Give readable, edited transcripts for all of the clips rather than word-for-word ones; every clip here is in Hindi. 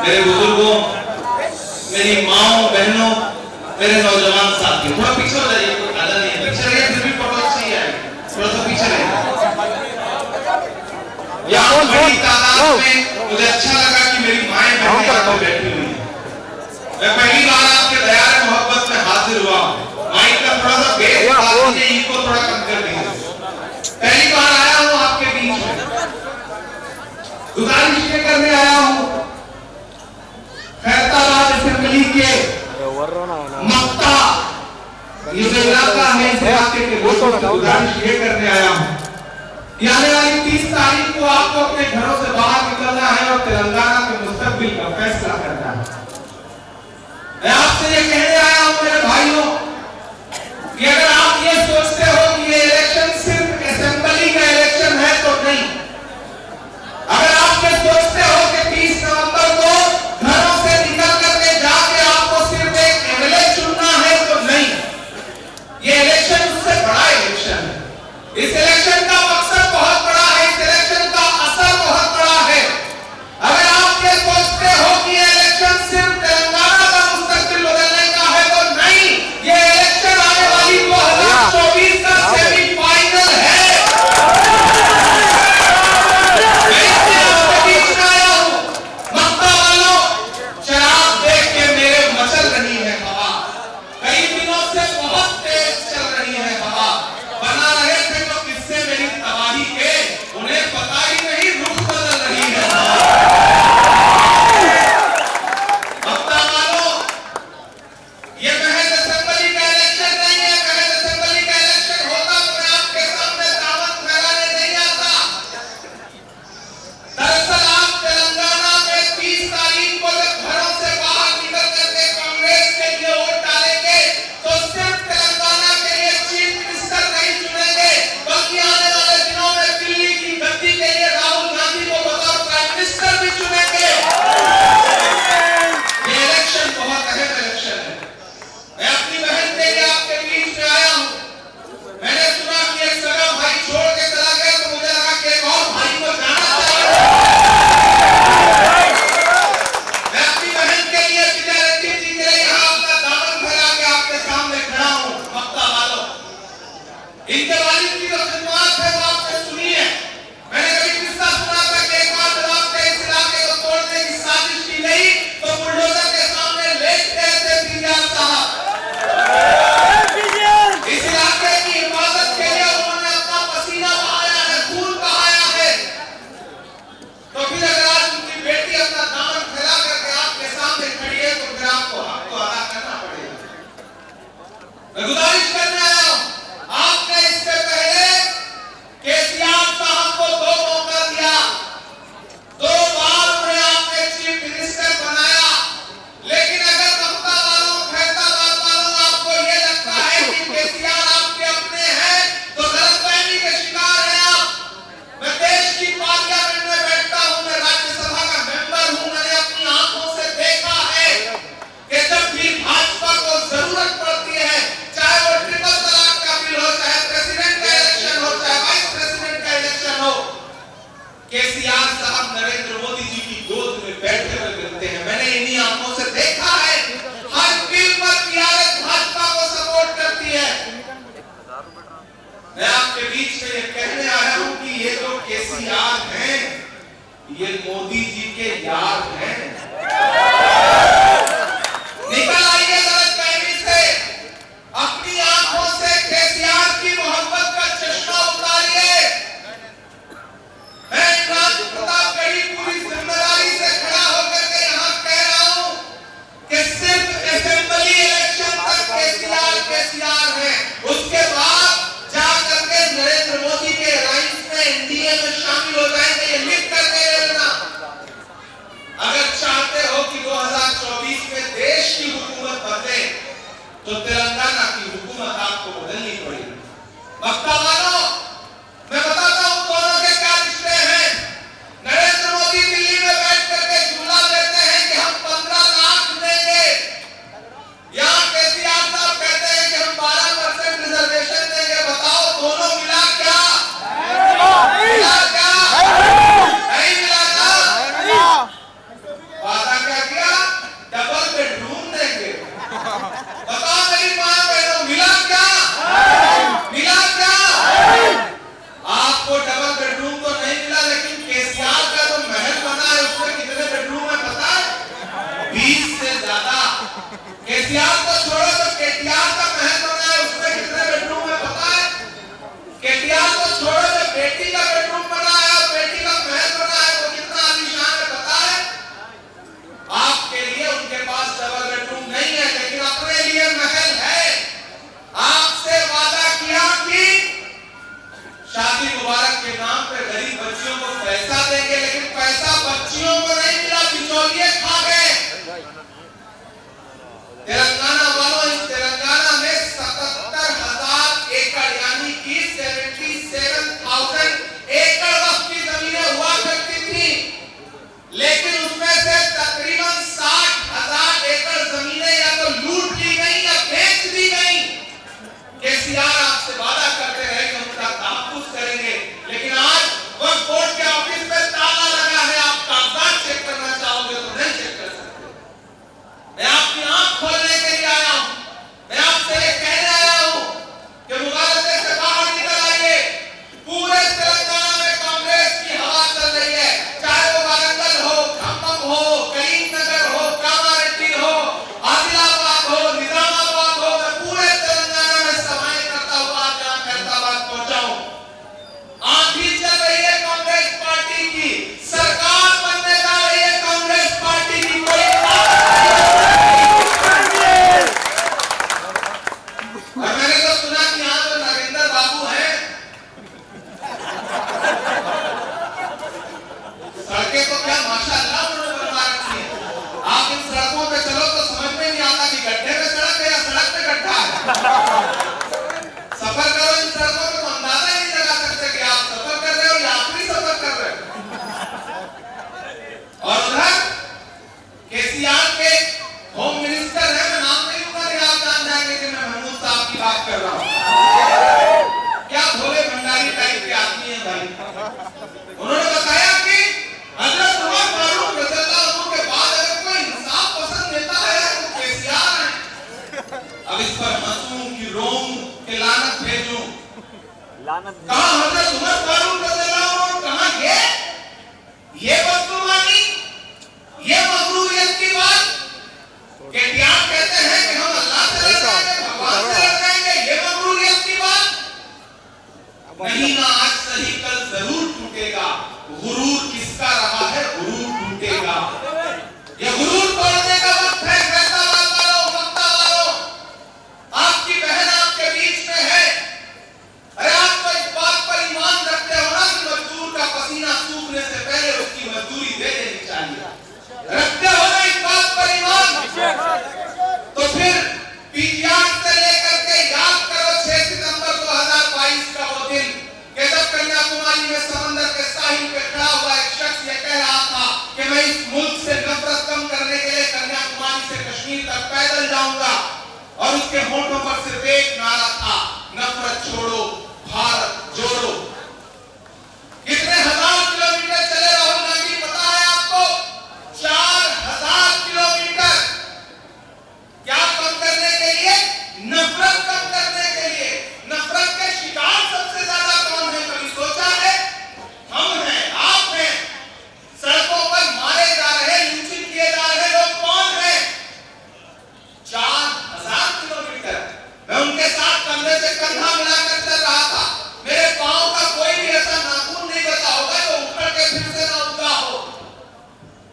मेरे बुजुर्गों, मेरी माओ बहनों, मेरे नौजवान साथियों, थोड़ा पीछे हो जाइए, कोई आधा नहीं है, पीछे रहिए, फिर भी फोटो अच्छी है, थोड़ा सा पीछे रहिए। यहाँ बड़ी तादाद में मुझे अच्छा लगा कि मेरी माएं बहनें यहाँ पे बैठी हुई हैं। मैं पहली बार आपके दयार मोहब्बत में हाजिर हुआ हूँ। माइक का थोड़ा सा बेस इनको थोड़ा कम कर दीजिए। पहली बार आया हूँ आपके बीच में, गुजारिश ये करने आया हूँ, खैरताबाद असेंबली के मक्ता ये जो इलाका है, इस इलाके के लोगों से गुजारिश ये करने आया हूँ कि आने वाली 30 तारीख को आपको अपने घरों से बाहर निकलना है और तेलंगाना के मुस्तकबिल का फैसला करना है। मैं आपसे ये कहने आया हूँ मेरे भाइयों कि अगर आप ये सोचते हो कि ये इलेक्शन सिर्फ असेंबली का इलेक्शन है तो नहीं। अगर आप ये सोचते हो कि 30 नवंबर को घरों से निकल करके जाके आपको सिर्फ एक एमएलए चुनना है तो नहीं। ये इलेक्शन उससे बड़ा इलेक्शन है। इस इलेक्शन का मकसद बहुत बड़ा है, इस इलेक्शन का असर बहुत बड़ा है। अगर आप ये सोचते हो कि ये इलेक्शन सिर्फ तेलंगाना का मुस्तकबिल बदलने का है तो नहीं। ये इलेक्शन आने वाली 2023 कहाँ हजरत उमर फारूक रज़ियल्लाहु अन्हु, कहाँ ये बदगुमानी, ये मगरूरियत की बात कि आप कहते हैं कि हम अल्लाह से लड़ जाएंगे, भगवान से लड़ जाएंगे, ये मगरूरियत की बात नहीं। ना आज सही कल जरूर टूटेगा। गुरूर किसका रहा है, गुरूर टूटेगा। ये गुरूर तोड़ने का वक्त है। फैसलाबाद वालों, मक्ता वालों, आपकी बहन आपके बीच में है। अरे आप तो इस बात पर ईमान रखते हो ना कि मजदूर का पसीना सूखने से पहले उसकी मजदूरी दे देनी चाहिए। रखते हो ना इस बात पर ईमान? तो फिर पीटीआर से लेकर के याद करो 6 सितंबर 2022 का वो दिन कि जब कन्याकुमारी में समंदर के साहिल पे खड़ा हुआ एक शख्स ये कह रहा था कि मैं इस मुल्क से नफरत कम करने के लिए कन्याकुमारी से कश्मीर तक पैदल जाऊंगा, और उसके होठों पर सिर्फ एक नारा था, नफरत छोड़ो, भारत जोड़ो। कितने हजार किलोमीटर चले राहुल गांधी, पता है आपको? 4000 किलोमीटर। क्या कम करने के लिए? नफरत कम करने के लिए। नफरत के शिकार सबसे ज्यादा कौन है, कभी सोचा है? हम हैं, आप हैं। सड़कों पर मारे जा रहे, लूचित किए जा रहे लोग कौन हैं? 4000 किलोमीटर। मैं उनके साथ कंधे से कंधा मिलाकर चल रहा था। मेरे पांव का कोई भी ऐसा नाखून नहीं बचा होगा जो उखड़ के फिर से ना उगा हो।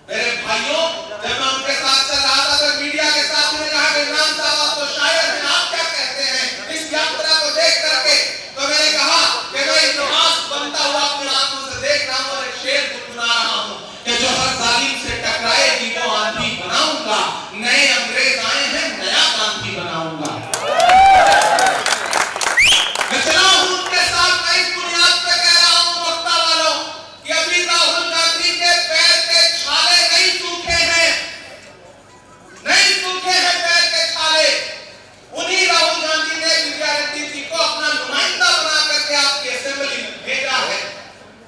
मेरे भाइयों, जब मैं उनके साथ चल रहा था तो मीडिया के साथ मैंने कहा कि इमरान साहब आप तो शायर हैं, आप क्या कहते हैं इस यात्रा को देख करके? तो मैंने कहा कि मैं इतिहास बनता हुआ अपनी आंखों से देख रहा हूं और एक शेर गुनगुना रहा हूं कि जो हर जालिम से टकराएगी वो आंधी बनाऊंगा, नए अंग्रेज आए हैं नया गांधी बनाऊंगा। मैं चला हूं उनके साथ। मैं इस बुनियाद पे कह रहा हूं वक्ता वालों कि अभी राहुल गांधी के पैर के छाले नहीं सूखे हैं, नहीं सूखे हैं पैर के छाले। उन्हीं राहुल गांधी ने विजया रेड्डी जी को अपना नुमाइंदा बना करके आपकी असेंबली में भेजा है।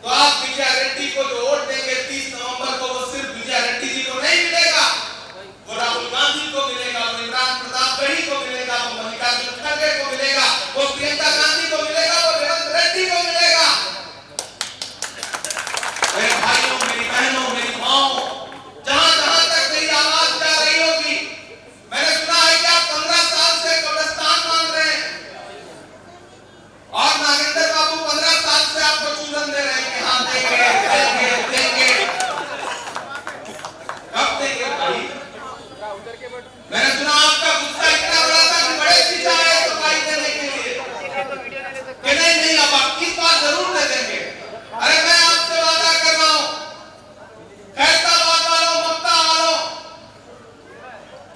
तो आप विजया रेड्डी को जो वोट देंगे 30 नवंबर को, वो सिर्फ विजया रेड्डी जी को नहीं मिलेगा, वो राहुल गांधी को मिलेगा, वो इमरान प्रताप गढ़ी को मिलेगा, वो मल्लिकार्जुन खड़गे को मिलेगा, वो प्रियंका गांधी को मिलेगा, वो रेवंत रेड्डी को मिलेगा। मेरे भाइयों, मेरी बहनों, मेरी माओ, जहां जहां तक मेरी आवाज जा रही होगी, मैंने सुना है कि आप 15 साल से कब्रिस्तान मांग रहे हैं और नागेंद्र बाबू 15 साल से आपको चूरन दे रहे हैं कि हाँ देंगे देंगे देंगे। कब देंगे भाई? मैंने सुना आपका गुस्सा इतना बड़ा था कि बड़े पीछा आए सफाई देने के लिए कि नहीं अब आप इस बार जरूर दे देंगे। अरे मैं आपसे वादा कर रहा हूं, फैसलाबाद वालों, मक्ता वालों,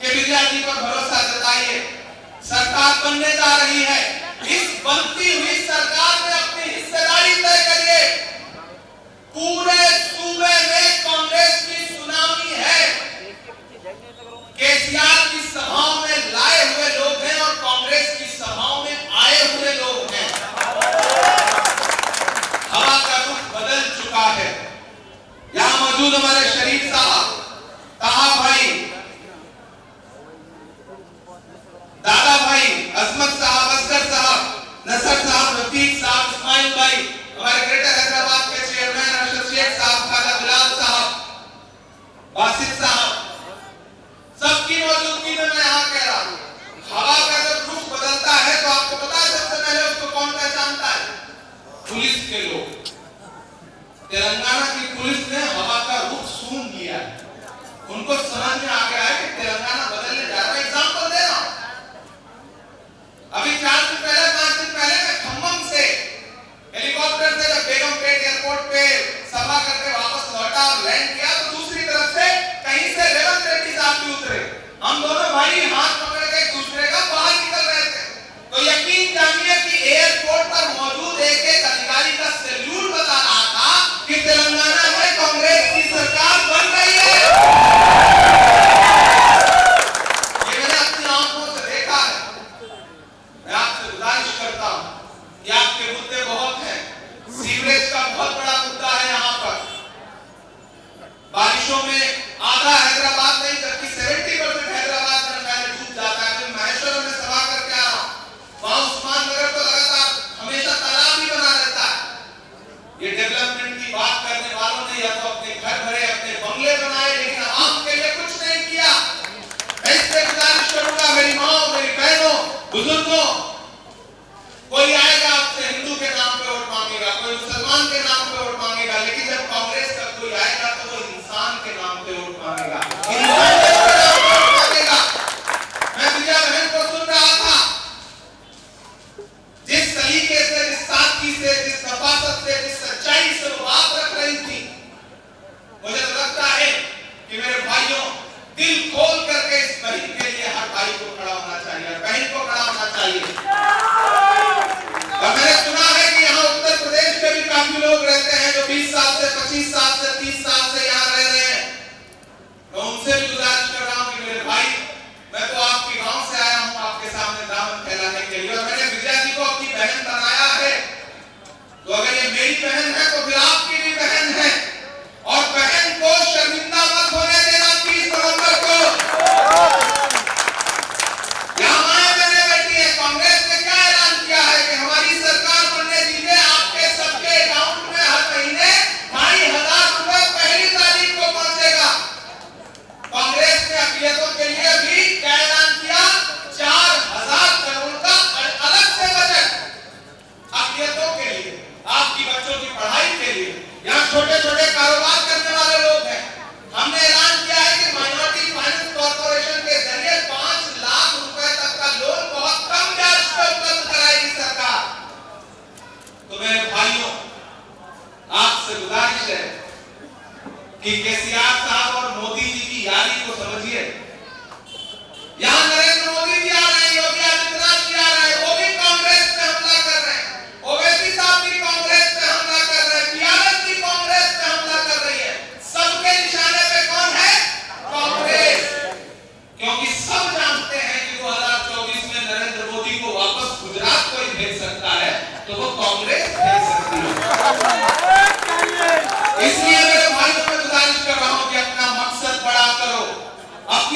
कि विजया जी पर भरोसा जताइए। सरकार बनने जा रही है। इस बनती हुई सरकार में अपनी हिस्सेदारी तय करिए। पूरे सूबे में कांग्रेस की सुनामी है। केसीआर की सभाओं में लाए हुए लोग हैं और कांग्रेस की सभाओं में आए हुए लोग हैं। हवा का रुख बदल चुका है। यहां मौजूद हमारे शरीफ साहब, ताहा भाई, दादा भाई, अजमत साहब, असगर साहब, नसर साहब, रफीक साहब, इस्माइल भाई, हमारे ग्रेटर हैदराबाद के चेयरमैन अरशद शेख साहब, खाजा बिलाल साहब, बासित साहब, सबकी मौजूदगी में मैं यहाँ कह रहा हूँ, हवा का जब रुख बदलता है तो आपको पता है सबसे पहले उसको कौन पहचानता है? पुलिस के लोग। तेलंगाना की पुलिस ने हवा का रुख सूंघ लिया है। उनको समझ में आ गया है कि तेलंगाना बदलने जा रहा है। एग्जाम्पल दे रहा हूं, अभी 4 दिन पहले 5 दिन पहले मैं खम्मम से हेलीकॉप्टर से जब बेगमपेट एयरपोर्ट पे सभा करके वापस लौटा और लैंड किया तो दूसरी तरफ से कहीं से रेवंत रेड्डी साहब भी उतरे। हम दोनों भाई हाथ पकड़ के एक दूसरे का बाहर निकल रहे थे। तो यकीन जानिए कि एयरपोर्ट पर मौजूद एक अधिकारी का सैल्यूट बता रहा था कि तेलंगाना में कांग्रेस की सरकार बन रही है।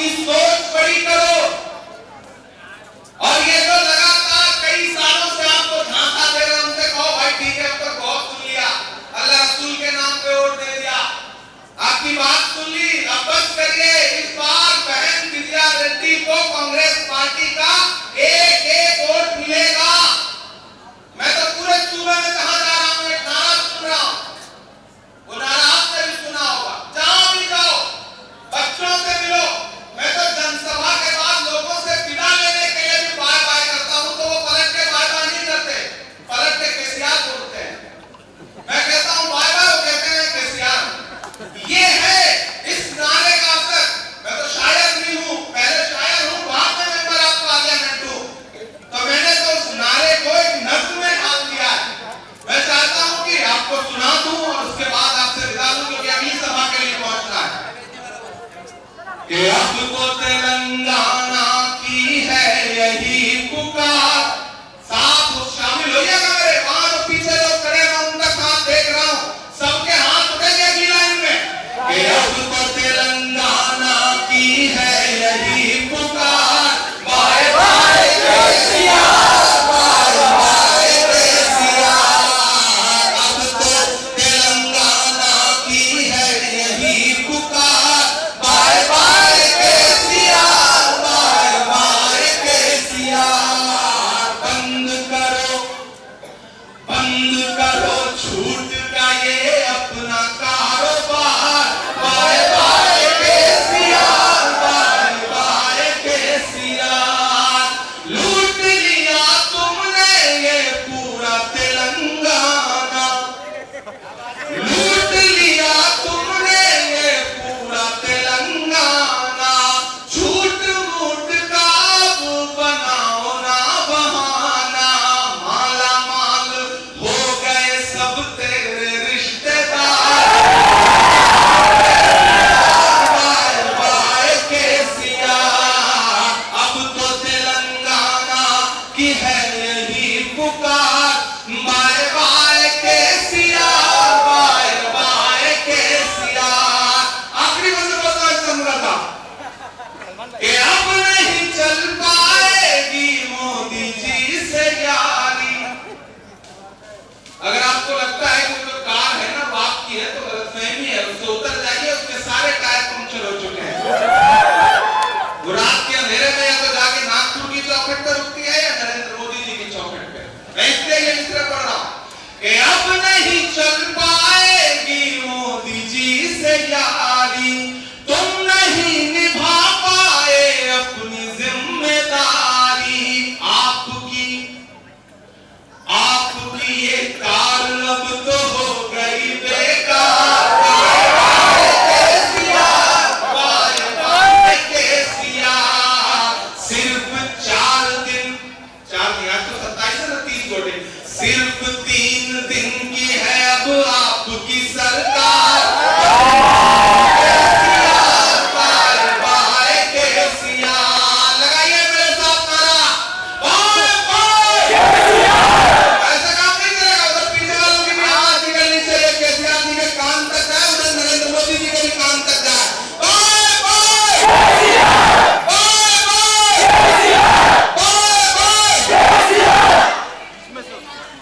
अपनी सोच बड़ी करो। और ये जो लगातार कई सालों से आपको झांसा दे रहे हैं, उनसे कहो भाई ठीक है, अब तक बहुत सुन लिया, अल्लाह रसूल के नाम पे वोट दे दिया, आपकी बात सुन ली, अब बस करिए। इस बार बहन विजया रेड्डी को कांग्रेस पार्टी का एक एक वोट मिलेगा। मैं तो पूरे सूबे में कहां जा रहा हूं, एक नारा सुन रहा हूं, वो नारा आपने भी सुना होगा, जहां भी जाओ बच्चों से मिलो। मैं तो जनसभा के बाद लोगों से विदा लेने के लिए भी बाय बाय करता हूं, तो वो पलट के बाय बाय नहीं करते, पलट के केसीआर बोलते हैं। मैं कहता हूं बाय बाय, वो कहते हैं केसीआर। ये है इस नारे का असर। मैं तो शायर नहीं हूं, पहले शायर हूं, बाद में मेंबर ऑफ पार्लियामेंट हूं, तो मैंने तो उस नारे को एक नज्म में ढाल दिया है। मैं चाहता हूं कि आपको सुना दूं और उसके बाद आपसे विदा लूं, क्योंकि अगली सभा के लिए पहुंचना है। कि अब को तेलंगाना